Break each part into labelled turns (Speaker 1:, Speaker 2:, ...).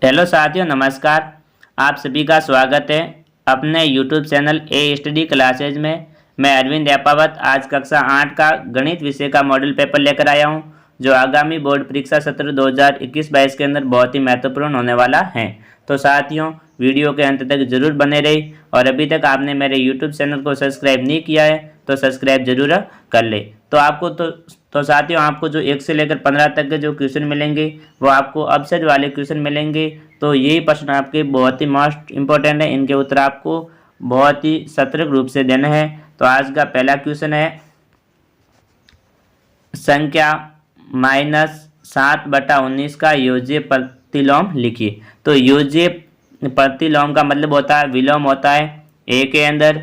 Speaker 1: Hello साथियों, नमस्कार। आप सभी का स्वागत है अपने यूट्यूब चैनल ए स्टडी क्लासेज में। मैं अरविंद एपावत आज कक्षा 8 का गणित विषय का मॉडल पेपर लेकर आया हूं, जो आगामी बोर्ड परीक्षा सत्र 2021-22 के अंदर बहुत ही महत्वपूर्ण होने वाला है। तो साथियों, वीडियो के अंत तक जरूर बने रही और अभी तक आपने मेरे यूट्यूब चैनल को सब्सक्राइब नहीं किया है तो सब्सक्राइब जरूर कर ले। तो साथियों, आपको जो 1 से लेकर 15 तक के जो क्वेश्चन मिलेंगे वो आपको अपसेट वाले क्वेश्चन मिलेंगे। तो यही प्रश्न आपके बहुत ही मोस्ट इम्पोर्टेंट है, इनके उत्तर आपको बहुत ही सतर्क रूप से देना है। तो आज का पहला क्वेश्चन है, संख्या -7/19 का योज्य प्रतिलोम लिखिए। तो योज्य प्रतिलोम का मतलब होता है विलोम होता है। ए के अंदर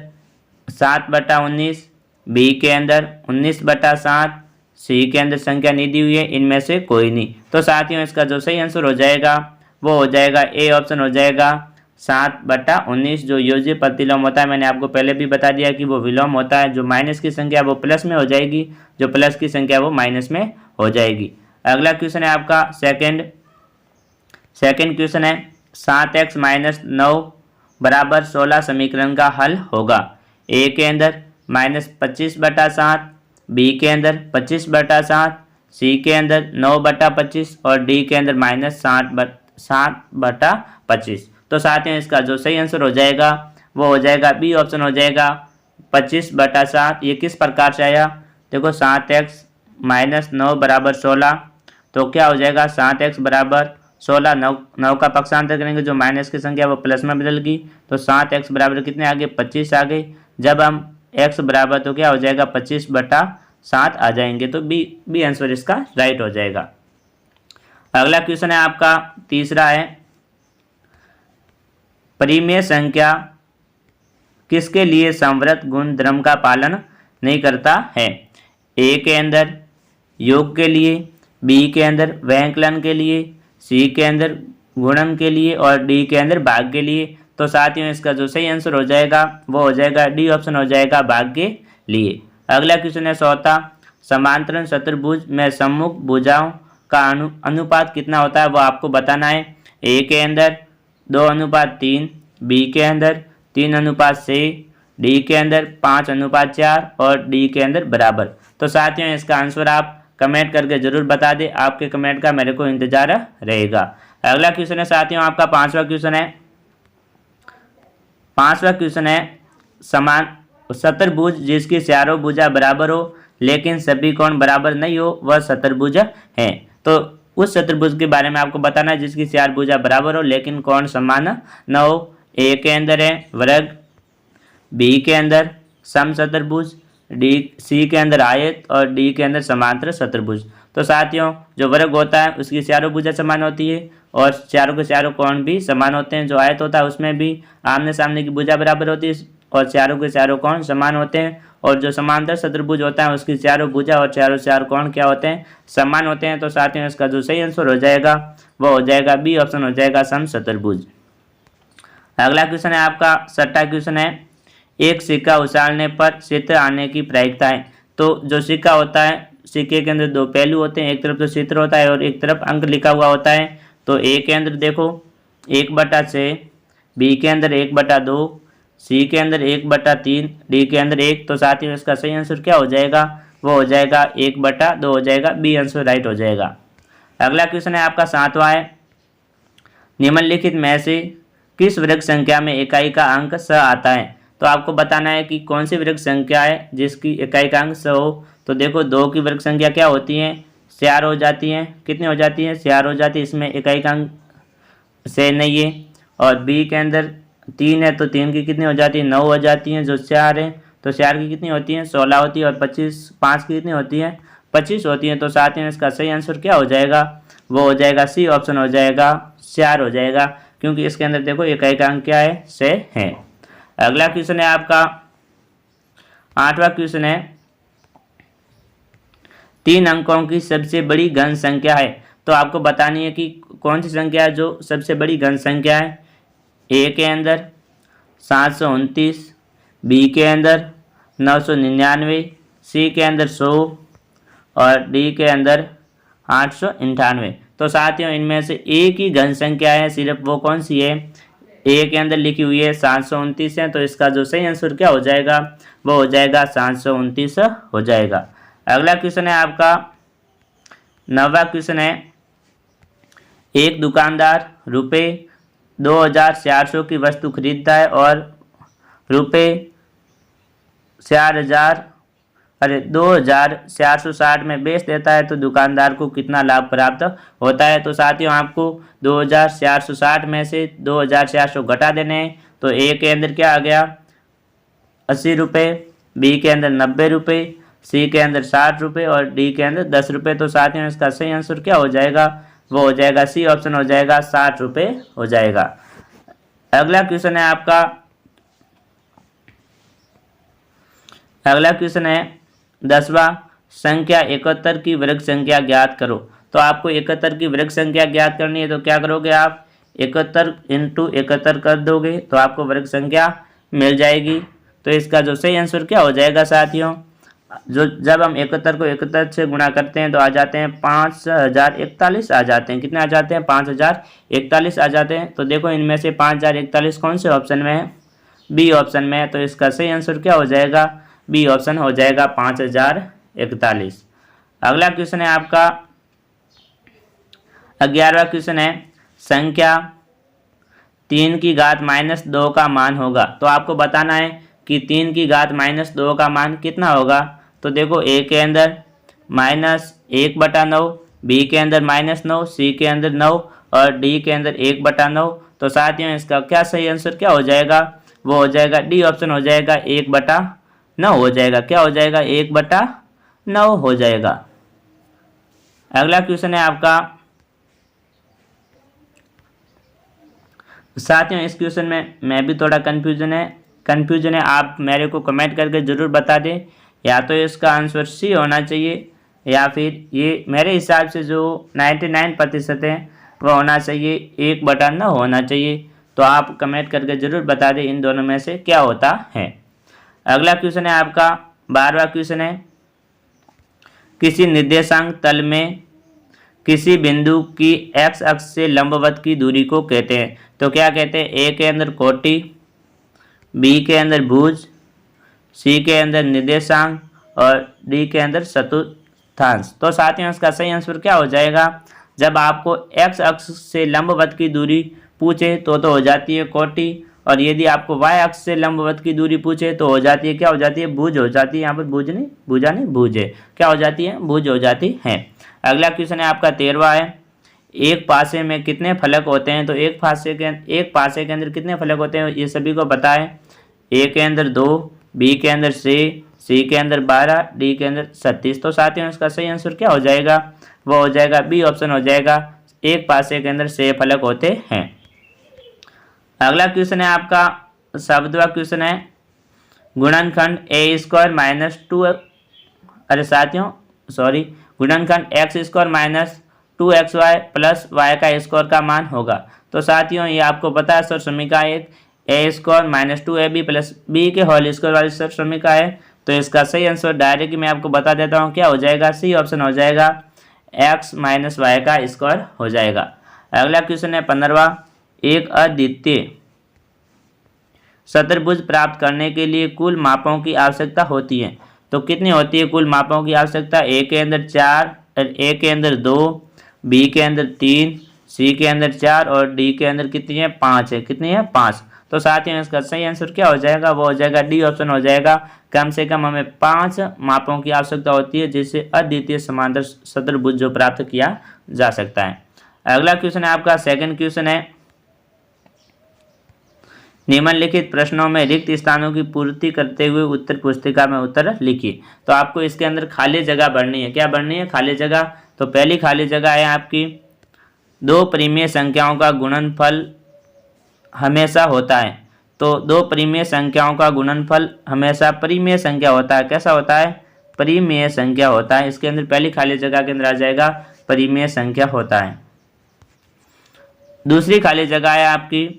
Speaker 1: 7/19, बी के अंदर 19/7, सी के अंदर संख्या नहीं दी हुई है, इनमें से कोई नहीं। तो साथियों, इसका जो सही आंसर हो जाएगा वो हो जाएगा ए ऑप्शन हो जाएगा 7/19, जो योज्य प्रतिलोम होता है। मैंने आपको पहले भी बता दिया कि वो विलोम होता है। जो माइनस की संख्या वो प्लस में हो जाएगी, जो प्लस की संख्या वो माइनस में हो जाएगी। अगला क्वेश्चन है आपका सेकंड क्वेश्चन है, 7x - 9 = 16 समीकरण का हल होगा। ए के अंदर -25/7, बी के अंदर 25/7, सी के अंदर 9/25 और डी के अंदर -7/25। तो साथियों, इसका जो सही आंसर हो जाएगा वो हो जाएगा बी ऑप्शन हो जाएगा 25/7। ये किस प्रकार से आया, देखो 7x - 9 = 16, तो क्या हो जाएगा 7x = 16। 9 का पक्षांतर करेंगे, जो माइनस की संख्या वो प्लस में बदल गई, तो 7x बराबर कितने आ गए 25 आ गए। जब हम x बराबर तो क्या हो जाएगा 25/7 आ जाएंगे, तो बी आंसर इसका राइट हो जाएगा। अगला क्वेश्चन है आपका तीसरा है, परिमेय संख्या किसके लिए संवृत गुण धर्म का पालन नहीं करता है। ए के अंदर योग के लिए, बी के अंदर व्यंकलन के लिए, सी के अंदर गुणन के लिए और डी के अंदर भाग के लिए। तो साथियों, इसका जो सही आंसर हो जाएगा वो हो जाएगा डी ऑप्शन हो जाएगा भाग के लिए। अगला क्वेश्चन है चौथा, समांतरण चतुर्भुज में सम्मुख भुजाओं का अनुपात कितना होता है वो आपको बताना है। ए के अंदर 2:3, बी के अंदर 3:6, डी के अंदर 5:4 और डी के अंदर बराबर। तो साथियों, इसका आंसर आप कमेंट करके जरूर बता दें, आपके कमेंट का मेरे को इंतजार रहेगा। अगला क्वेश्चन है साथियों आपका पांचवा क्वेश्चन है, समान चतुर्भुज जिसकी चारों भुजा बराबर हो लेकिन सभी कोण बराबर नहीं हो वह चतुर्भुज है। तो उस चतुर्भुज के बारे में आपको बताना है जिसकी 4 भुजा बराबर हो लेकिन कोण समान न हो। ए के अंदर है वर्ग, बी के अंदर समचतुर्भुज, सी के अंदर आयत और डी के अंदर समांतर चतुर्भुज। तो साथियों, जो वर्ग होता है उसकी चारों भुजा समान होती है और चारों के चारों कोण भी समान होते हैं। जो आयत होता है उसमें भी आमने सामने की भुजा बराबर होती है और चारों के चारों कोण समान होते हैं। और जो समांतर चतुर्भुज होता है उसकी चारों भुजा और चार कोण क्या होते हैं, समान होते हैं। तो साथियों, इसका जो सही आंसर हो जाएगा वो हो जाएगा बी ऑप्शन हो जाएगा समचतुर्भुज। अगला क्वेश्चन है आपका छठा क्वेश्चन है, एक सिक्का उछालने पर चित्र आने की प्रायिकता है। तो जो सिक्का होता है, सिक्के के अंदर 2 पहलू होते हैं, एक तरफ तो चित्र होता है और एक तरफ अंक लिखा हुआ होता है। तो ए के अंदर देखो 1/6, बी के अंदर 1/2, सी के अंदर 1/3, डी के अंदर 1। तो साथियों, इसका सही आंसर क्या हो जाएगा वो हो जाएगा 1/2 हो जाएगा, बी आंसर राइट हो जाएगा। अगला क्वेश्चन है आपका 7वां है, निम्नलिखित में से किस वर्ग संख्या में इकाई का अंक 100 आता है। तो आपको बताना है कि कौन सी वर्ग संख्या है जिसकी इकाई का अंक 100 हो। तो देखो 2 की वर्ग संख्या क्या होती है, 4 हो जाती है। कितनी हो जाती है, 4 हो जाती है। इसमें इकाई का अंक से नहीं है। और बी के अंदर 3 है तो 3 की कितनी हो जाती है, 9 हो जाती है। जो 4 है तो 4 की कितनी होती है, 16 होती है। और 5 की कितनी होती है, 25 होती है। तो साथ में इसका सही आंसर क्या हो जाएगा वो हो जाएगा सी ऑप्शन हो जाएगा 4 हो जाएगा, क्योंकि इसके अंदर देखो इकाई का अंक क्या है, से है। अगला क्वेश्चन है आपका 8वां क्वेश्चन है, 3 अंकों की सबसे बड़ी घन संख्या है। तो आपको बतानी है कि कौन सी संख्या है जो सबसे बड़ी घन संख्या है। ए के अंदर 729, बी के अंदर 999, सी के अंदर 100 और डी के अंदर 898। तो साथियों इनमें से एक ही घन संख्या है, सिर्फ वो कौन सी है, ए के अंदर लिखी हुई है 729 है। तो इसका जो सही आंसर क्या हो जाएगा, वो हो जाएगा 729 हो जाएगा। अगला क्वेश्चन है आपका 9वां क्वेश्चन है, एक दुकानदार रुपये 2400 की वस्तु खरीदता है और रुपये 2460 में बेच देता है, तो दुकानदार को कितना लाभ प्राप्त होता है। तो साथियों आपको 2460 में से 2400 घटा देने हैं। तो ए के अंदर क्या आ गया 80 रुपये, बी के अंदर 90 रुपये, सी के अंदर 60 रुपये और डी के अंदर 10 रुपये। तो साथियों इसका सही आंसर क्या हो जाएगा, वो हो जाएगा सी ऑप्शन हो जाएगा, 60 रुपये हो जाएगा। अगला क्वेश्चन है आपका, अगला क्वेश्चन है 10वां, संख्या 71 की वर्ग संख्या ज्ञात करो। तो आपको 71 की वर्ग संख्या ज्ञात करनी है, तो क्या करोगे आप 71 × 71 कर दोगे तो आपको वर्ग संख्या मिल जाएगी। तो इसका जो सही आंसर क्या हो जाएगा साथियों, जो जब हम 71 को 71 से गुणा करते हैं तो आ जाते हैं 5041 आ जाते हैं। कितने आ जाते हैं 5041 आ जाते हैं। तो देखो इनमें से 5041 कौन से ऑप्शन में है, बी ऑप्शन में है। तो इसका सही आंसर क्या हो जाएगा, बी ऑप्शन हो जाएगा 5041। अगला क्वेश्चन है आपका 11वां क्वेश्चन है, संख्या 3 की घात -2 का मान होगा। तो आपको बताना है कि 3 की घात -2 का मान कितना होगा। तो देखो ए के अंदर -1/9, बी के अंदर -9, सी के अंदर 9 और डी के अंदर 1/9। तो साथियों इसका क्या सही आंसर क्या हो जाएगा, वो हो जाएगा डी ऑप्शन हो जाएगा 1/9 हो जाएगा। क्या हो जाएगा 1/9 हो जाएगा। अगला क्वेश्चन है आपका, साथियों इस क्वेश्चन में मैं भी थोड़ा कन्फ्यूजन है, आप मेरे को कमेंट करके ज़रूर बता दें। या तो इसका आंसर सी होना चाहिए या फिर ये मेरे हिसाब से जो 99% है वह होना चाहिए 1/9 होना चाहिए। तो आप कमेंट करके ज़रूर बता दें इन दोनों में से क्या होता है। अगला क्वेश्चन है आपका 12वां क्वेश्चन है, किसी निर्देशांक तल में किसी बिंदु की x अक्ष से लंबवत की दूरी को कहते हैं। तो क्या कहते हैं, ए के अंदर कोटि, बी के अंदर भुज, सी के अंदर निर्देशांक और डी के अंदर चतुर्थांश। तो साथियों इसका सही आंसर क्या हो जाएगा, जब आपको x अक्ष से लंबवत की दूरी पूछे तो हो जाती है कोटि, और यदि आपको y अक्ष से लंबवत की दूरी पूछे तो हो जाती है क्या हो जाती है, भुज हो जाती है। यहाँ पर भुज नहीं, भुजा नहीं, भुज है, क्या हो जाती है, भुज हो जाती है। अगला क्वेश्चन है आपका 13वां है, एक पासे में कितने फलक होते हैं। तो एक पासे के अंदर कितने फलक होते हैं ये सभी को पता है। ए के अंदर 2, बी के अंदर 6, सी के अंदर 12, डी के अंदर 36। तो साथियों इसका सही आंसर क्या हो जाएगा, वो हो जाएगा बी ऑप्शन हो जाएगा, एक पासे के अंदर 6 फलक होते हैं। अगला क्वेश्चन है आपका 7वां क्वेश्चन है, गुणनखंड a² - 2 गुणनखंड x² - 2xy + y² का मान होगा। तो साथियों ये आपको पता है सर समीका एक a² - 2ab + b के होल स्क्वायर वाली सर समीका है। तो इसका सही आंसर डायरेक्ट मैं आपको बता देता हूँ, क्या हो जाएगा, सी ऑप्शन हो जाएगा, x - y² हो जाएगा। अगला क्वेश्चन है 15वां, एक अद्वितीय चतुर्भुज प्राप्त करने के लिए कुल मापों की आवश्यकता होती है। तो कितनी होती है कुल मापों की आवश्यकता, ए के अंदर 4, ए के अंदर 2, बी के अंदर 3, सी के अंदर 4 और डी के अंदर कितनी है, 5 है। कितनी है, 5। तो साथियों इसका सही आंसर क्या हो जाएगा, वो हो जाएगा डी ऑप्शन हो जाएगा, कम से कम हमें 5 मापों की आवश्यकता होती है जिससे अद्वितीय समांतर चतुर्भुज जो प्राप्त किया जा सकता है। अगला क्वेश्चन है आपका सेकंड क्वेश्चन है, निम्नलिखित प्रश्नों में रिक्त स्थानों की पूर्ति करते हुए उत्तर पुस्तिका में उत्तर लिखिए। तो आपको इसके अंदर खाली जगह भरनी है। क्या भरनी है, खाली जगह। तो पहली खाली जगह है आपकी, 2 परिमेय संख्याओं का गुणनफल हमेशा होता है। तो 2 परिमेय संख्याओं का गुणनफल हमेशा परिमेय संख्या होता है। कैसा होता है, परिमेय संख्या होता है। इसके अंदर पहली खाली जगह के अंदर आ जाएगा परिमेय संख्या होता है। दूसरी खाली जगह है आपकी,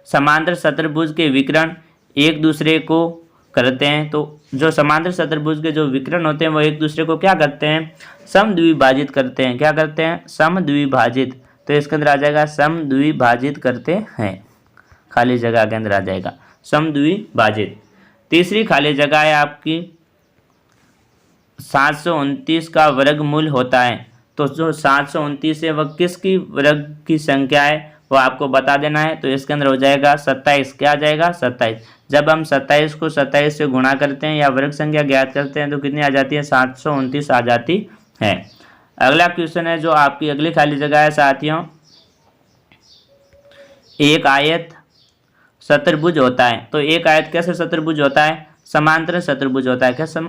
Speaker 1: समांतर चतुर्भुज के विकर्ण एक दूसरे को करते हैं तो जो समांतर चतुर्भुज के जो विकर्ण होते हैं वो एक दूसरे को क्या करते हैं, समद्विभाजित करते हैं। क्या करते हैं, समद्विभाजित। तो इसके अंदर आ जाएगा समद्विभाजित करते हैं, खाली जगह के अंदर आ जाएगा समद्विभाजित। तीसरी खाली जगह है आपकी 729 का वर्गमूल होता है। तो जो 729 है वह किसकी वर्ग की संख्या है वो आपको बता देना है। तो इसके अंदर हो जाएगा 27। क्या आ जाएगा, 27। जब हम 27 को 27 से गुणा करते हैं या वर्ग संख्या ज्ञात करते हैं तो कितनी आ जाती है, 729 आ जाती है। अगला क्वेश्चन है जो आपकी अगली खाली जगह है साथियों, एक आयत चतुर्भुज होता है। तो एक आयत कैसे चतुर्भुज होता है, समांतर चतुर्भुज होता है। कैसे,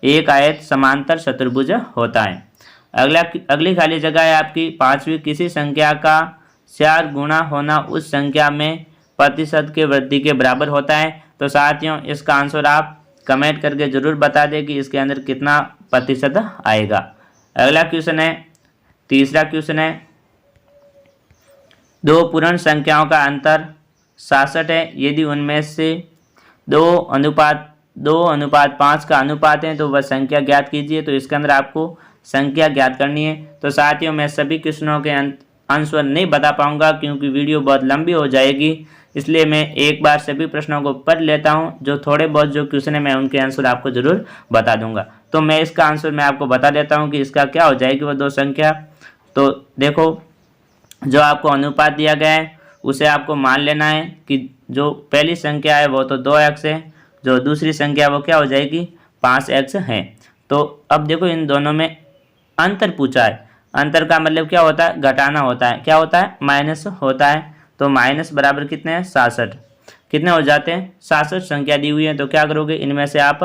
Speaker 1: एक आयत समांतर चतुर्भुज होता है। अगली खाली जगह है आपकी 5वीं, किसी संख्या का 4 गुना होना उस संख्या में प्रतिशत के वृद्धि के बराबर होता है। तो साथियों इसका आंसर आप कमेंट करके जरूर बता दें कि इसके अंदर कितना प्रतिशत आएगा। अगला क्वेश्चन है, तीसरा क्वेश्चन है, दो पूर्ण संख्याओं का अंतर 66 है। यदि उनमें से 2:5 का अनुपात है तो वह संख्या ज्ञात कीजिए। तो इसके अंदर आपको संख्या ज्ञात करनी है। तो साथियों मैं सभी क्वेश्चनों के आंसर नहीं बता पाऊंगा क्योंकि वीडियो बहुत लंबी हो जाएगी, इसलिए मैं एक बार सभी प्रश्नों को पढ़ लेता हूं। जो थोड़े बहुत जो क्वेश्चन है मैं उनके आंसर आपको जरूर बता दूंगा। तो मैं इसका आंसर मैं आपको बता देता हूं कि इसका क्या हो जाएगी वो दो संख्या। तो देखो जो आपको अनुपात दिया गया है उसे आपको मान लेना है कि जो पहली संख्या है वो तो 2x है, जो दूसरी संख्या वो क्या हो जाएगी 5x है। तो अब देखो इन दोनों में अंतर पूछा है। अंतर का मतलब क्या होता है, घटाना होता है। क्या होता है, माइनस होता है। तो माइनस बराबर कितने हैं, 66। कितने हो जाते हैं, 66 संख्या दी हुई है। तो क्या करोगे, इनमें से आप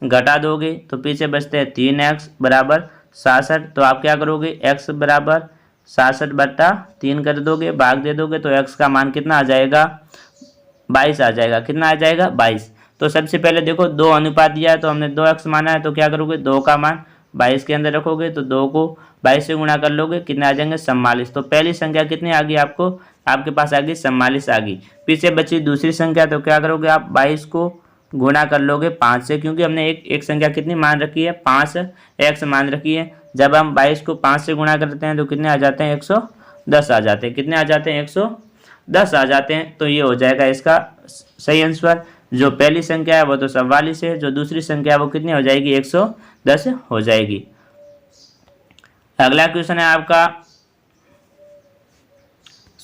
Speaker 1: घटा दोगे तो पीछे बचते हैं 3x बराबर 66। तो आप क्या करोगे, x बराबर 66/3 कर दोगे, भाग दे दोगे तो x का मान कितना आ जाएगा, 22 आ जाएगा। कितना आ जाएगा, 22। तो सबसे पहले देखो 2 अनुपात दिया है तो हमने 2x माना है। तो क्या करोगे, 2 का मान 22 के अंदर रखोगे तो 2 को 22 से गुणा कर लोगे, कितने आ जाएंगे, 44। तो पहली संख्या कितनी आ गई आपको, आपके पास आ गई 44 आ गई। पीछे बची दूसरी संख्या, तो क्या करोगे आप 22 को गुणा कर लोगे 5 से, क्योंकि हमने एक संख्या कितनी मान रखी है, 5x मान रखी है। जब हम 22 को 5 से गुणा करते हैं तो कितने आ जाते हैं, 110 आ जाते हैं। कितने आ जाते हैं, 110 आ जाते हैं। तो ये हो जाएगा इसका सही आंसर। जो पहली संख्या है वो तो 44 है, जो दूसरी संख्या है वो कितनी हो जाएगी, 110 हो जाएगी। अगला क्वेश्चन है आपका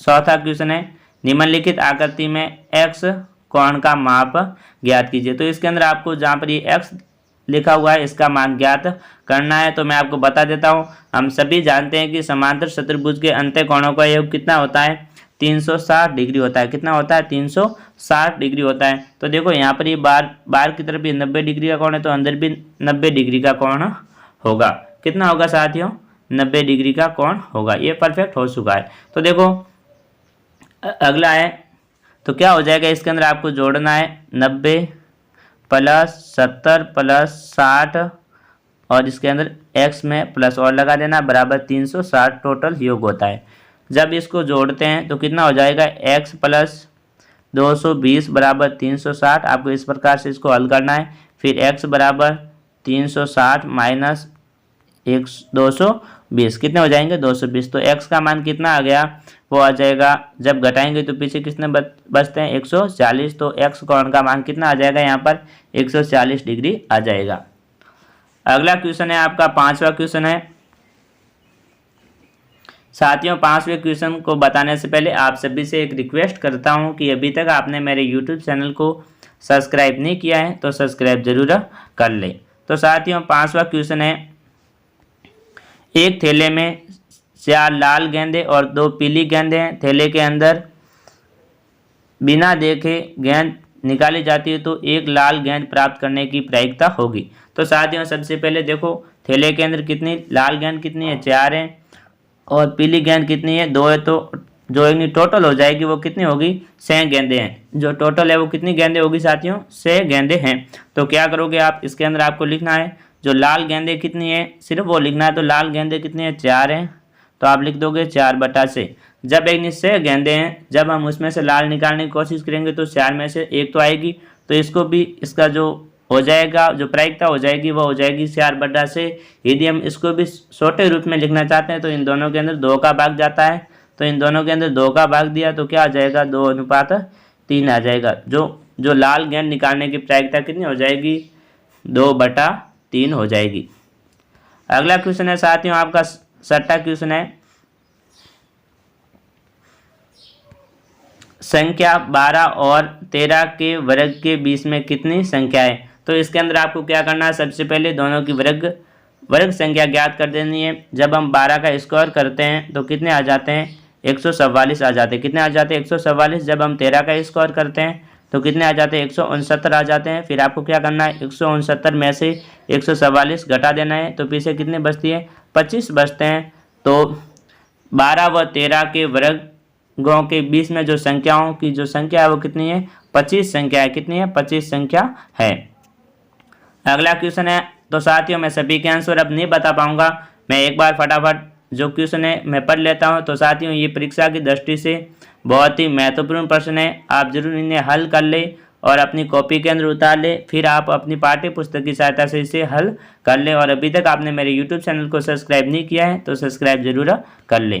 Speaker 1: चौथा क्वेश्चन है, निम्नलिखित आकृति में x कोण का माप ज्ञात कीजिए। तो इसके अंदर आपको जहाँ पर ये x लिखा हुआ है इसका मान ज्ञात करना है। तो मैं आपको बता देता हूँ, हम सभी जानते हैं कि समांतर चतुर्भुज के अंत्य कोणों का योग कितना होता है, 360 डिग्री होता है। कितना होता है, 360 डिग्री होता है। तो देखो यहाँ पर ये बाहर की तरफ भी 90 डिग्री का कोण है, तो अंदर भी 90 डिग्री का कोण होगा। कितना होगा साथियों, 90 डिग्री का कोण होगा। ये परफेक्ट हो चुका है। तो देखो अगला है, तो क्या हो जाएगा, इसके अंदर आपको जोड़ना है 90 + 70 + 60 और इसके अंदर x में प्लस और लगा देना बराबर 360 टोटल योग होता है। जब इसको जोड़ते हैं तो कितना हो जाएगा, x + 220 बराबर 360। आपको इस प्रकार से इसको हल करना है। फिर x बराबर 360 माइनस 220 कितने हो जाएंगे, 220। तो x का मान कितना आ गया, वो आ जाएगा, जब घटाएंगे तो पीछे कितने बचते हैं, 140। तो x कोण का मान कितना आ जाएगा, यहाँ पर 140 डिग्री आ जाएगा। अगला क्वेश्चन है आपका पांचवा क्वेश्चन है। साथियों 5वें क्वेश्चन को बताने से पहले आप सभी से एक रिक्वेस्ट करता हूं कि अभी तक आपने मेरे YouTube चैनल को सब्सक्राइब नहीं किया है तो सब्सक्राइब जरूर कर ले। तो साथियों 5वां क्वेश्चन है, एक थैले में 4 लाल गेंदे और 2 पीली गेंदें हैं। थैले के अंदर बिना देखे गेंद निकाली जाती है तो एक लाल गेंद प्राप्त करने की प्रायिकता होगी। तो साथियों सबसे पहले देखो थैले के अंदर कितनी लाल गेंद कितनी है, 4 है, और पीली गेंद कितनी है, 2 है। तो जो इनकी टोटल हो जाएगी वो कितनी होगी, 6 गेंदें हैं। जो टोटल है वो कितनी गेंदें होगी साथियों, 6 गेंदें हैं। तो क्या करोगे आप, इसके अंदर आपको लिखना है जो लाल गेंदें कितनी है सिर्फ वो लिखना है। तो लाल गेंदें कितनी है, 4 हैं। तो आप लिख दोगे 4/6। जब एक निश्चय गेंदें हैं, जब हम उसमें से लाल निकालने की कोशिश करेंगे तो 4 में से एक तो आएगी, तो इसको भी इसका जो हो जाएगा, जो प्रायिकता हो जाएगी वो हो जाएगी 4/6। यदि हम इसको भी छोटे रूप में लिखना चाहते हैं तो इन दोनों के अंदर 2 का भाग जाता है, तो इन दोनों के अंदर 2 का भाग दिया तो क्या आ जाएगा, 2:3 आ जाएगा। जो लाल गेंद निकालने की प्रायिकता कितनी हो जाएगी, 2/3 हो जाएगी। अगला क्वेश्चन है साथियों आपका 6वां क्वेश्चन है, संख्या 12 और 13 के वर्ग के बीच में कितनी संख्या है। तो इसके अंदर आपको क्या करना है, सबसे पहले दोनों की वर्ग संख्या ज्ञात कर देनी है। जब हम 12 का स्क्वायर करते हैं तो कितने आ जाते हैं, 144 आ जाते हैं। कितने आ जाते हैं, 144। जब हम 13 का स्क्वायर करते हैं तो कितने आ जाते हैं, 169 आ जाते हैं। फिर आपको क्या करना है, 169 में से 144 घटा देना है, तो पीछे कितने बचती है, 25 बचते हैं। तो 12 व 13 के वर्गों के बीच में जो संख्याओं की जो संख्या है वो कितनी है, 25 संख्या है। कितनी है, 25 संख्या है। अगला क्वेश्चन है, तो साथियों मैं सभी के आंसर अब नहीं बता पाऊंगा, मैं एक बार फटाफट जो क्वेश्चन है मैं पढ़ लेता हूं। तो साथियों ये परीक्षा की दृष्टि से बहुत ही महत्वपूर्ण प्रश्न है, आप जरूर इन्हें हल कर ले और अपनी कॉपी के अंदर उतार ले, फिर आप अपनी पाठ्य पुस्तक की सहायता से इसे हल कर ले। और अभी तक आपने मेरे यूट्यूब चैनल को सब्सक्राइब नहीं किया है तो सब्सक्राइब जरूर कर ले।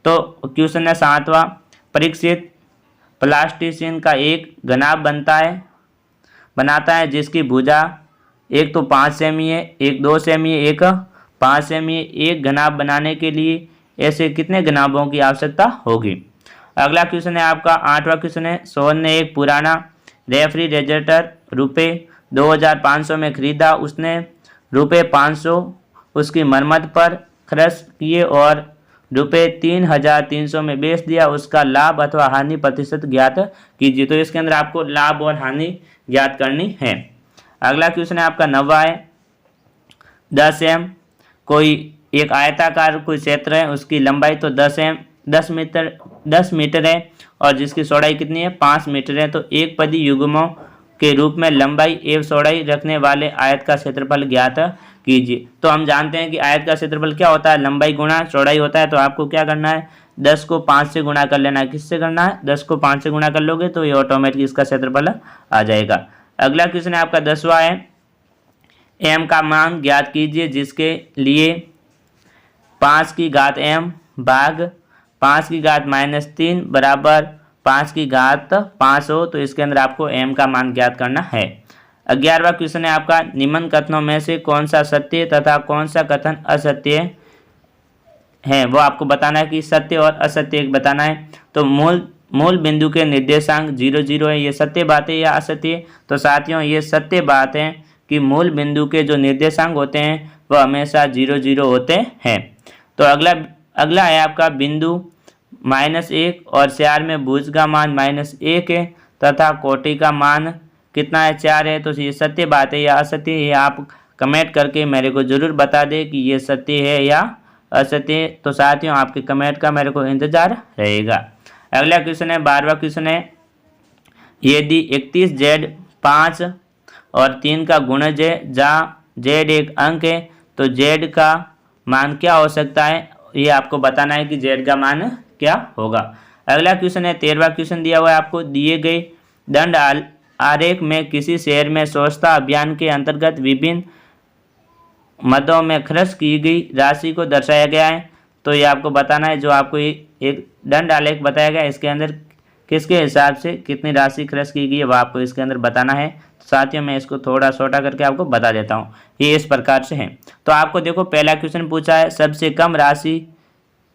Speaker 1: तो क्वेश्चन है 7वां, परीक्षित प्लास्टिसिन का एक घनाभ बनाता है जिसकी भुजा एक तो 5 सेमी है, एक 2 सेमी है, एक 5 सेमी है। एक घनाभ बनाने के लिए ऐसे कितने घनाभों की आवश्यकता होगी। अगला क्वेश्चन है आपका 8वां क्वेश्चन है, सोहन ने एक पुराना रेफ्रिजरेटर ₹2500 में खरीदा, उसने ₹500 उसकी मरम्मत पर खर्च किए और ₹3300 में बेच दिया, उसका लाभ अथवा हानि प्रतिशत ज्ञात कीजिए। तो इसके अंदर आपको लाभ और हानि ज्ञात करनी है। अगला क्वेश्चन है आपका 9वां है, 10 m कोई एक आयताकार कोई क्षेत्र है, उसकी लंबाई तो 10 मीटर है और जिसकी चौड़ाई कितनी है, 5 मीटर है। तो एक पदी युग्मों के रूप में लंबाई एवं चौड़ाई रखने वाले आयत का क्षेत्रफल ज्ञात कीजिए। तो हम जानते हैं कि आयत का क्षेत्रफल क्या होता है, लंबाई गुणा चौड़ाई होता है। तो आपको क्या करना है, 10 को 5 से गुणा कर लेना है। किससे करना है, 10 को 5 से गुणा कर लोगे तो ये ऑटोमेटिक इसका क्षेत्रफल आ जाएगा। अगला क्वेश्चन है आपका 10वां है, m का मान ज्ञात कीजिए जिसके लिए 5 की घात m भाग 5 की घात -3 बराबर 5 की घात 5 हो। तो इसके अंदर आपको m का मान ज्ञात करना है। 11वां क्वेश्चन है आपका, निम्न कथनों में से कौन सा सत्य तथा कौन सा कथन असत्य है, वो आपको बताना है कि सत्य और असत्य बताना है। तो मूल बिंदु के निर्देशांक 0 0 है, ये सत्य बात है या असत्य। तो साथियों ये सत्य बात है कि मूल बिंदु के जो निर्देशांक होते हैं वह हमेशा 0 0 होते हैं। तो अगला है आपका बिंदु -1 और 4 में भुज का मान -1 है तथा कोटि का मान कितना है, 4 है। तो ये सत्य बात है या असत्य है, आप कमेंट करके मेरे को जरूर बता दें कि ये सत्य है या असत्य। तो साथियों आपके कमेंट का मेरे को इंतजार रहेगा। अगला क्वेश्चन है 12वां क्वेश्चन है, यदि 31Z 5 और 3 का गुणज है जहाँ Z एक अंक है तो Z का मान क्या हो सकता है, ये आपको बताना है कि Z का मान क्या होगा। अगला क्वेश्चन है 13वां क्वेश्चन दिया हुआ है आपको, दिए गए दंड आरेख में किसी शहर में स्वच्छता अभियान के अंतर्गत विभिन्न मदों में खर्च की गई राशि को दर्शाया गया है। तो ये आपको बताना है, जो आपको एक दंड आलेख बताया गया है इसके अंदर किसके हिसाब से कितनी राशि खर्च की गई है वो आपको इसके अंदर बताना है। साथियों मैं इसको थोड़ा छोटा करके आपको बता देता हूँ, ये इस प्रकार से है। तो आपको देखो पहला क्वेश्चन पूछा है, सबसे कम राशि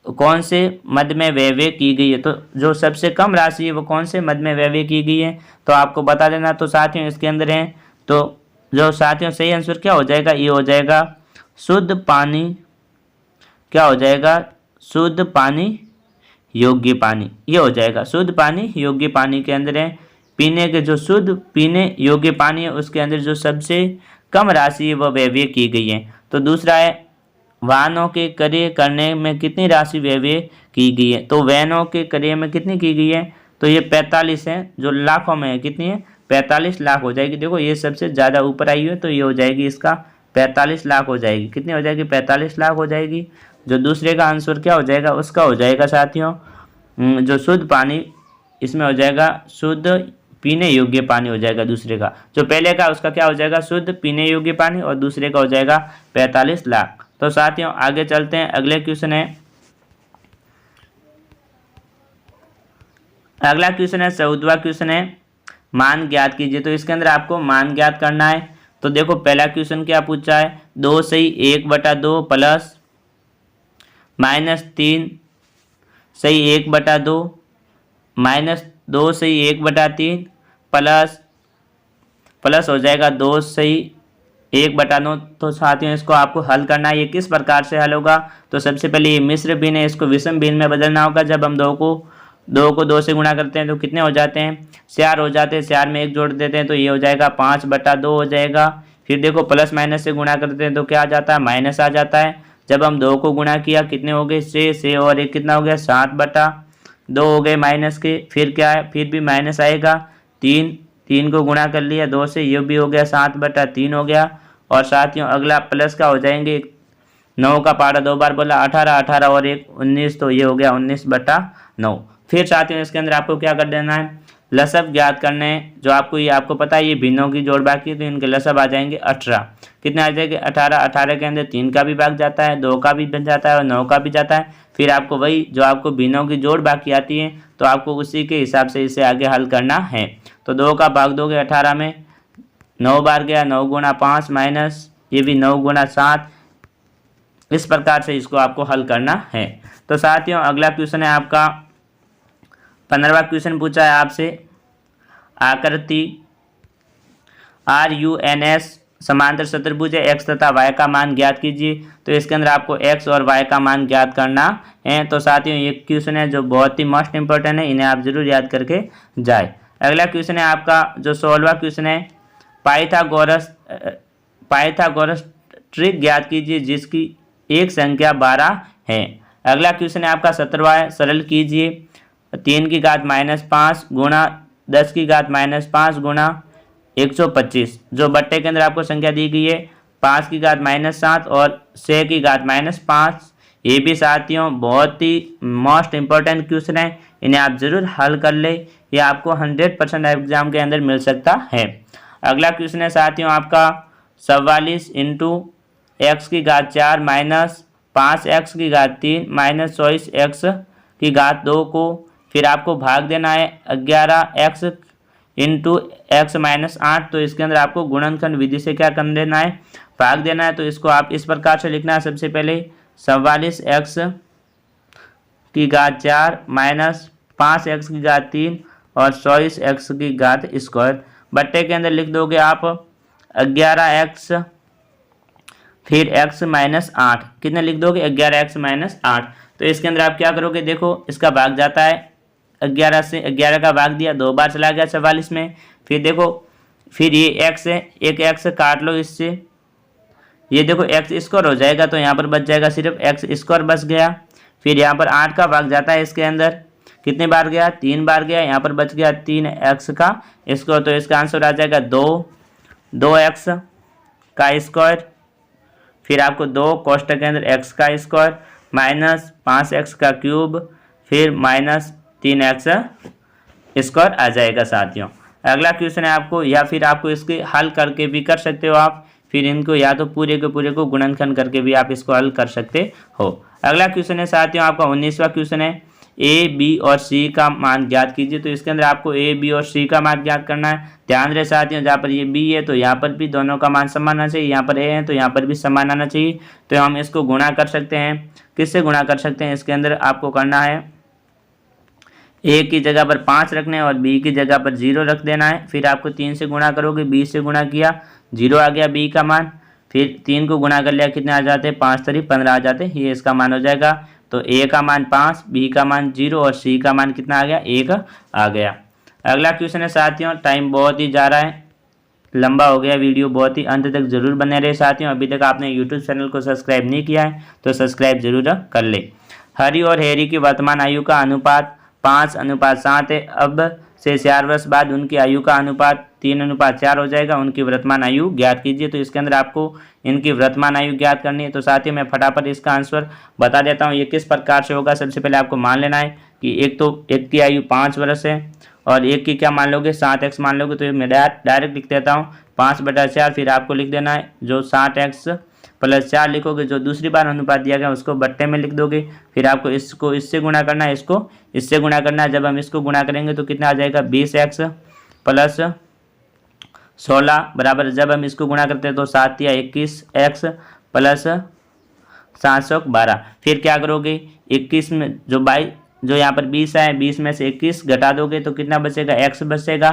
Speaker 1: कौन से मद में व्यय की गई है। तो जो सबसे कम राशि है वो कौन से मद में व्यय की गई है तो आपको बता देना। तो साथियों इसके अंदर है, तो जो साथियों सही आंसर क्या हो जाएगा, ये हो जाएगा शुद्ध पानी, क्या हो जाएगा, शुद्ध पानी योग्य पानी, ये हो जाएगा शुद्ध पानी योग्य पानी के अंदर है पीने के जो शुद्ध पीने योग्य पानी है उसके अंदर जो सबसे कम राशि है वह व्यय की गई है। तो दूसरा है वाहनों के क्रय करने में कितनी राशि व्यय की गई है। तो वाहनों के क्रय में कितनी की गई है, तो ये 45 है, जो लाखों में है कितनी है, 45 लाख हो जाएगी। देखो ये सबसे ज़्यादा ऊपर आई है तो ये हो जाएगी इसका 45 लाख हो जाएगी। कितनी हो जाएगी, 45 लाख हो जाएगी। जो दूसरे का आंसर क्या हो जाएगा, उसका हो जाएगा साथियों जो शुद्ध पानी इसमें हो जाएगा शुद्ध पीने योग्य पानी हो जाएगा दूसरे का। जो पहले का उसका क्या हो जाएगा शुद्ध पीने योग्य पानी और दूसरे का हो जाएगा 45 लाख। तो साथियों आगे चलते हैं, अगले क्वेश्चन है, अगला क्वेश्चन है 14वां क्वेश्चन है, मान ज्ञात कीजिए। तो इसके अंदर आपको मान ज्ञात करना है। तो देखो पहला क्वेश्चन क्या पूछा है, 2 सही 1/2 प्लस -3 सही 1/2 -2 सही 1/3 प्लस हो जाएगा 2 सही 1/9। तो साथियों इसको आपको हल करना है। ये किस प्रकार से हल होगा, तो सबसे पहले ये मिश्र भिन्न है, इसको विषम भिन्न में बदलना होगा। जब हम 2 से गुणा करते हैं तो कितने हो जाते हैं, 4 हो जाते हैं। 4 में 1 जोड़ देते हैं तो ये हो जाएगा 5/2 हो जाएगा। फिर देखो प्लस माइनस से गुणा करते हैं तो क्या आ जाता है, माइनस आ जाता है। जब हम 2 को गुणा किया कितने हो गए, 6 और 1 कितना हो गया, 7/2 हो गए माइनस के। फिर क्या है, फिर भी माइनस आएगा। 3 को गुणा कर लिया 2 से, ये भी हो गया 7/3 हो गया। और साथियों अगला प्लस का हो जाएंगे, 9 का पारा 2 बार बोला, 18 और 1 19, तो ये हो गया 19/9। फिर साथियों इसके अंदर आपको क्या कर देना है, लसब ज्ञात करने हैं। जो आपको ये आपको पता है ये भिन्नों की जोड़ बाकी है तो इनके लसब आ जाएंगे 18। कितने आ जाएंगे 18 के अंदर 3 का भी भाग जाता है, 2 का भी बन जाता है और 9 का भी जाता है। फिर आपको वही जो आपको भिन्नों की जोड़ बाकी आती है तो आपको उसी के हिसाब से इसे आगे हल करना है। तो 2 का भाग दोगे 18 में, 9 बार गया, 9 गुणा 5 माइनस ये भी 9 गुणा 7। इस प्रकार से इसको आपको हल करना है। तो साथियों अगला क्वेश्चन है आपका 15वां क्वेश्चन पूछा है आपसे, आकृति RUNS समांतर चतुर्भुज है, x तथा y का मान ज्ञात कीजिए। तो इसके अंदर आपको x और y का मान ज्ञात करना है। तो साथियों ये क्वेश्चन है जो बहुत ही मोस्ट इंपॉर्टेंट है, इन्हें आप जरूर याद करके जाए। अगला क्वेश्चन है आपका जो 16वां क्वेश्चन है, पाइथागोरस ट्रिक ज्ञात कीजिए जिसकी एक संख्या 12 है। अगला क्वेश्चन है आपका 17वां है, सरल कीजिए। 3 की घात -5 गुणा 10 की घात -5 गुणा 125। जो बट्टे के अंदर आपको संख्या दी गई है 5 की घात -7 और 6 की घात -5। ये भी साथियों बहुत ही मोस्ट इंपॉर्टेंट क्वेश्चन है, इन्हें आप जरूर हल कर ले, ये आपको 100% एग्जाम के अंदर मिल सकता है। अगला क्वेश्चन है साथियों आपका 44 × x की घात 4 -5x की घात 3 -24x की घात 2 को फिर आपको भाग देना है 11x × x -8। तो इसके अंदर आपको गुणनखंड विधि से क्या कर देना है, भाग देना है। तो इसको आप इस प्रकार से लिखना है, सबसे पहले 44x की घात 4 -5x की घात 3 और 24x की घात स्क्वायर। बट्टे के अंदर लिख दोगे आप 11x फिर x -8, कितने लिख दोगे 11x -8। तो इसके अंदर आप क्या करोगे, देखो इसका भाग जाता है 11 से, 11 का भाग दिया 2 बार चला गया 44 में। फिर देखो फिर ये x है, एक x काट लो इससे, ये देखो x स्क्वायर हो जाएगा तो यहाँ पर बच जाएगा सिर्फ x स्क्वायर बच गया। फिर यहाँ पर 8 का भाग जाता है इसके अंदर, कितने बार गया 3 बार गया, यहाँ पर बच गया 3x का स्क्वायर। तो इसका आंसर आ जाएगा 2x का स्क्वायर। फिर आपको 2 कोष्टक के अंदर x का स्क्वायर -5x का क्यूब फिर -3x स्क्वायर आ जाएगा साथियों। अगला क्वेश्चन है आपको, या फिर आपको इसके हल करके भी कर सकते हो आप, फिर इनको या तो पूरे के पूरे को गुणनखंड करके भी आप इसको हल कर सकते हो। अगला क्वेश्चन है साथियों आपका 19वां क्वेश्चन है, ए बी और सी का मान ज्ञात कीजिए। तो इसके अंदर आपको ए बी और सी का मान ज्ञात करना है। ध्यान रहे साथियों, जहाँ पर ये बी है तो यहाँ पर भी दोनों का मान समान आना चाहिए, यहाँ पर ए है तो यहाँ पर भी समान आना चाहिए। तो हम इसको गुणा कर सकते हैं, किससे गुणा कर सकते हैं, इसके अंदर आपको करना है ए की जगह पर 5 रखने और बी की जगह पर 0 रख देना है। फिर आपको 3 से गुणा करोगे, 20 से गुणा किया 0 आ गया बी का मान। फिर 3 को गुणा कर लिया, कितने आ जाते हैं 5 3 15 आ जाते हैं, ये इसका मान हो जाएगा। तो ए का मान 5, बी का मान 0 और सी का मान कितना आ गया 1 आ गया। अगला क्वेश्चन है साथियों, टाइम बहुत ही जा रहा है, लंबा हो गया वीडियो, बहुत ही अंत तक जरूर बने रहे साथियों। अभी तक आपने यूट्यूब चैनल को सब्सक्राइब नहीं किया है तो सब्सक्राइब जरूर कर ले। हरी और हैरी की वर्तमान आयु का अनुपात 5:7 है। अब से 4 वर्ष बाद उनकी आयु का अनुपात 3:4 हो जाएगा। उनकी वर्तमान आयु ज्ञात कीजिए। तो इसके अंदर आपको इनकी वर्तमान आयु ज्ञात करनी है। तो साथियों मैं फटाफट इसका आंसर बता देता हूँ, ये किस प्रकार से होगा। सबसे पहले आपको मान लेना है कि एक की आयु 5 वर्ष है और एक की क्या मान लोगे 7x मान लोगे, तो मैं डायरेक्ट लिख देता हूँ 5/4। फिर आपको लिख देना है जो 60x + 4 लिखोगे, जो दूसरी बार अनुपात दिया गया उसको बट्टे में लिख दोगे। फिर आपको इसको इससे गुणा करना है, इसको इससे गुणा करना है। जब हम इसको गुणा करेंगे तो कितना आ जाएगा 20x + 16 बराबर, जब हम इसको गुणा करते हैं तो 7 या 21x + 712। फिर क्या करोगे 21 में जो यहाँ पर 20 है, 20 में से 21 घटा दोगे तो कितना बचेगा x बचेगा।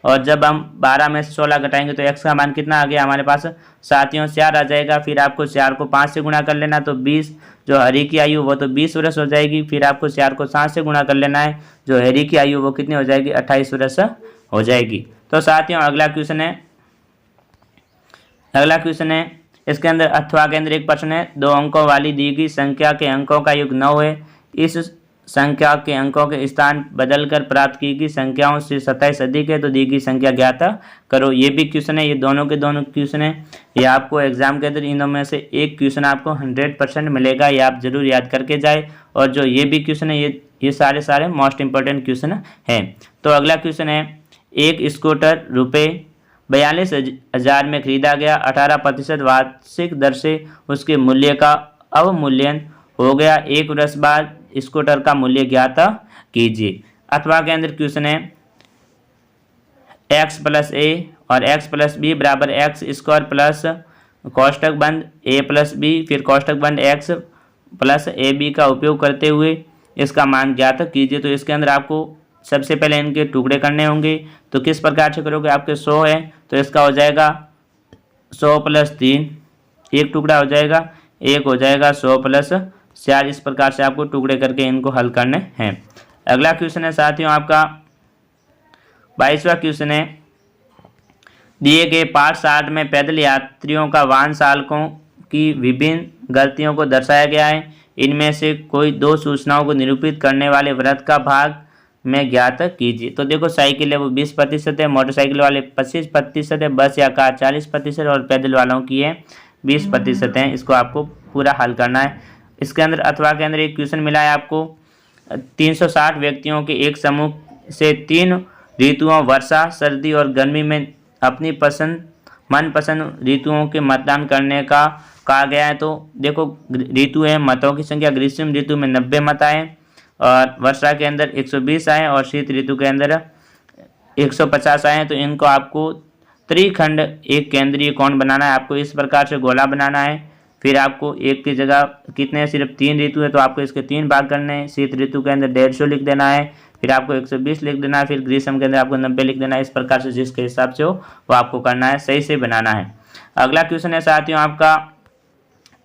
Speaker 1: और जब हम 12 में से 16 घटाएंगे तो x का मान कितना आ गया हमारे पास, साथियों 4 आ जाएगा। फिर आपको 4 को 5 से गुणा कर लेना, तो 20 जो हरी की आयु वो तो 20 वर्ष हो जाएगी। फिर आपको 4 को 7 से गुणा कर लेना है, जो हरी की आयु वो कितनी हो जाएगी 28 वर्ष हो जाएगी। तो साथियों अगला क्वेश्चन है, इसके अंदर अथवा के अंदर एक प्रश्न है, 2 अंकों वाली दी गई संख्या के अंकों का योग 9 है, इस संख्या के अंकों के स्थान बदलकर प्राप्त की गई संख्याओं से 27 अधिक है, तो दी गई संख्या ज्ञात करो। ये भी क्वेश्चन है, ये दोनों के दोनों क्वेश्चन है। ये आपको एग्जाम के अंदर इनों में से एक क्वेश्चन आपको 100% मिलेगा, ये आप जरूर याद करके जाए। और जो ये भी क्वेश्चन है ये सारे मोस्ट इंपॉर्टेंट क्वेश्चन हैं। तो अगला क्वेश्चन है, एक स्कूटर ₹42,000 में खरीदा गया, 18% वार्षिक दर से उसके मूल्य का अवमूल्यन हो गया, 1 वर्ष बाद स्कूटर का मूल्य ज्ञात कीजिए। अथवा के अंदर क्वेश्चन है x + a और x + b बराबर x² प्लस कोष्टक बंद a + b फिर कोष्टक बंद x + ab का उपयोग करते हुए इसका मान ज्ञात कीजिए। तो इसके अंदर आपको सबसे पहले इनके टुकड़े करने होंगे। तो किस प्रकार से करोगे, आपके 100 है तो इसका हो जाएगा 100 + 3, एक टुकड़ा हो जाएगा, एक हो जाएगा 100 + 4। इस प्रकार से आपको टुकड़े करके इनको हल करने हैं। अगला क्वेश्चन है साथियों आपका 22वां क्वेश्चन है, दिए गए पाठ 60 में पैदल यात्रियों का वाहन चालकों की विभिन्न गलतियों को दर्शाया गया है, इनमें से कोई 2 सूचनाओं को निरूपित करने वाले वृत्त का भाग में ज्ञात कीजिए। तो देखो साइकिल है वो 20% है, मोटरसाइकिल वाले 25% है, बस या कार 40% और पैदल वालों की है 20% है। इसको आपको पूरा हल करना है। इसके अंदर अथवा के अंदर एक क्वेश्चन मिला है आपको, 360 व्यक्तियों के एक समूह से 3 ऋतुओं वर्षा, सर्दी और गर्मी में अपनी मनपसंद ऋतुओं के मतदान करने का कहा गया है। तो देखो ऋतु है, मतों की संख्या ग्रीष्म ऋतु में 90 मत आए और वर्षा के अंदर 120 आए और शीत ऋतु के अंदर 150 आए। तो इनको आपको त्रिखंड एक केंद्रीय कोण बनाना है। आपको इस प्रकार से गोला बनाना है। फिर आपको एक की जगह कितने, सिर्फ 3 ऋतु है तो आपको इसके 3 भाग करने हैं। शीत ऋतु के अंदर 150 लिख देना है, फिर आपको 120 लिख देना है, फिर ग्रीष्म के अंदर आपको 90 लिख देना है। इस प्रकार से जिसके हिसाब से हो वो आपको करना है, सही से बनाना है। अगला क्वेश्चन है साथियों आपका,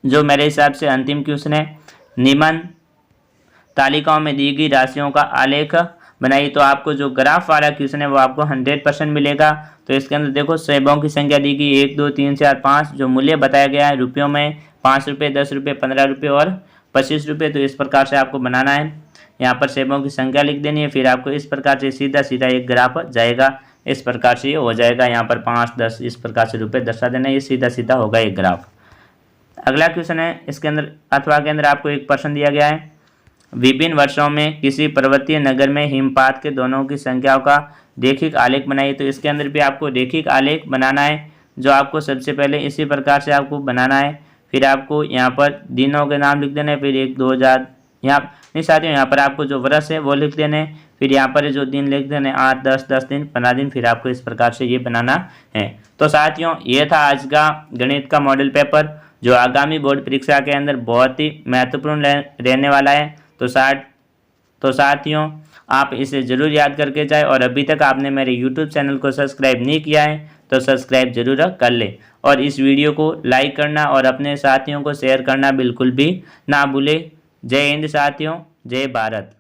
Speaker 1: जो मेरे हिसाब से अंतिम क्वेश्चन है, निम्न तालिकाओं में दी गई राशियों का आलेख बनाइए। तो आपको जो ग्राफ वाला क्वेश्चन है वो आपको 100% मिलेगा। तो इसके अंदर देखो सेबों की संख्या दी गई 1 2 3 4 5, जो मूल्य बताया गया है रुपयों में 5 रुपये, 10 रुपये, 15 रुपये और 25 रुपये। तो इस प्रकार से आपको बनाना है। यहाँ पर सेबों की संख्या लिख देनी है, फिर आपको इस प्रकार से सीधा सीधा एक ग्राफ जाएगा। इस प्रकार से ये हो जाएगा, यहाँ पर 5 10 इस प्रकार से रुपये दर्शा देना, ये सीधा सीधा होगा एक ग्राफ। अगला क्वेश्चन है, इसके अंदर अथवा के अंदर आपको एक प्रश्न दिया गया है, विभिन्न वर्षों में किसी पर्वतीय नगर में हिमपात के दोनों की संख्याओं का रेखिक आलेख बनाइए। तो इसके अंदर भी आपको रेखिक आलेख बनाना है, जो आपको सबसे पहले इसी प्रकार से आपको बनाना है। फिर आपको यहाँ पर दिनों के नाम लिख देने, फिर 1 2 4 यहाँ नहीं साथियों, यहाँ पर आपको जो वर्ष है वो लिख देने, फिर यहाँ पर जो दिन लिख देने 8 10 10 दिन 15 दिन। फिर आपको इस प्रकार से ये बनाना है। तो साथियों ये था आज का गणित का मॉडल पेपर, जो आगामी बोर्ड परीक्षा के अंदर बहुत ही महत्वपूर्ण रहने वाला है। तो साथियों आप इसे ज़रूर याद करके जाए, और अभी तक आपने मेरे YouTube चैनल को सब्सक्राइब नहीं किया है तो सब्सक्राइब जरूर कर ले, और इस वीडियो को लाइक करना और अपने साथियों को शेयर करना बिल्कुल भी ना भूले। जय हिंद साथियों, जय भारत।